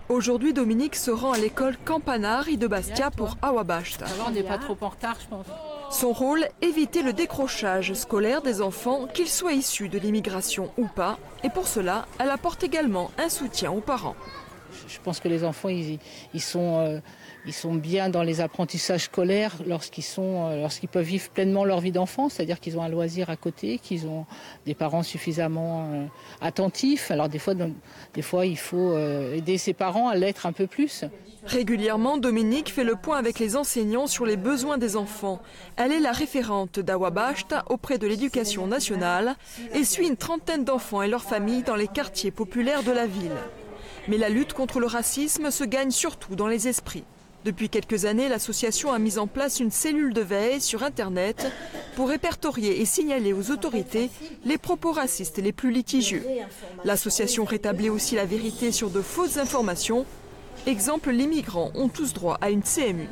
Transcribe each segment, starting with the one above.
Aujourd'hui, Dominique se rend à l'école Campanari de Bastia pour Awabashta. On n'est pas trop en retard, je pense. Son rôle, éviter le décrochage scolaire des enfants, qu'ils soient issus de l'immigration ou pas. Et pour cela, elle apporte également un soutien aux parents. Je pense que les enfants, ils sont bien dans les apprentissages scolaires lorsqu'ils peuvent vivre pleinement leur vie d'enfant, c'est-à-dire qu'ils ont un loisir à côté, qu'ils ont des parents suffisamment attentifs. Alors des fois, il faut aider ses parents à l'être un peu plus. Régulièrement, Dominique fait le point avec les enseignants sur les besoins des enfants. Elle est la référente d'Awabashta auprès de l'Éducation nationale et suit une trentaine d'enfants et leurs familles dans les quartiers populaires de la ville. Mais la lutte contre le racisme se gagne surtout dans les esprits. Depuis quelques années, l'association a mis en place une cellule de veille sur Internet pour répertorier et signaler aux autorités les propos racistes les plus litigieux. L'association rétablit aussi la vérité sur de fausses informations. Exemple, les migrants ont tous droit à une CMU.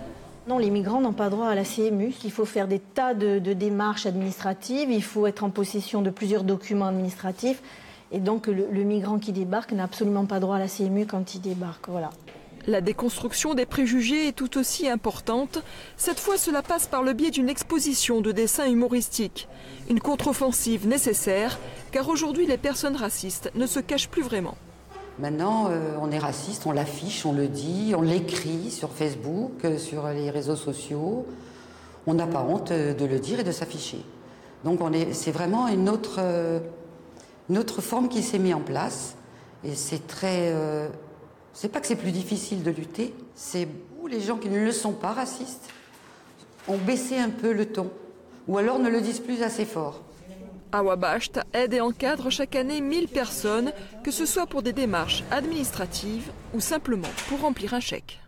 Non, les migrants n'ont pas droit à la CMU. Il faut faire des tas de démarches administratives, il faut être en possession de plusieurs documents administratifs. Et donc le migrant qui débarque n'a absolument pas droit à la CMU quand il débarque. Voilà. La déconstruction des préjugés est tout aussi importante. Cette fois, cela passe par le biais d'une exposition de dessins humoristiques. Une contre-offensive nécessaire, car aujourd'hui les personnes racistes ne se cachent plus vraiment. Maintenant, on est raciste, on l'affiche, on le dit, on l'écrit sur Facebook, sur les réseaux sociaux. On n'a pas honte de le dire et de s'afficher. Donc c'est vraiment une autre forme qui s'est mise en place. Et c'est très... c'est pas que c'est plus difficile de lutter, c'est où les gens qui ne le sont pas racistes ont baissé un peu le ton. Ou alors ne le disent plus assez fort. Awabashta aide et encadre chaque année 1000 personnes, que ce soit pour des démarches administratives ou simplement pour remplir un chèque.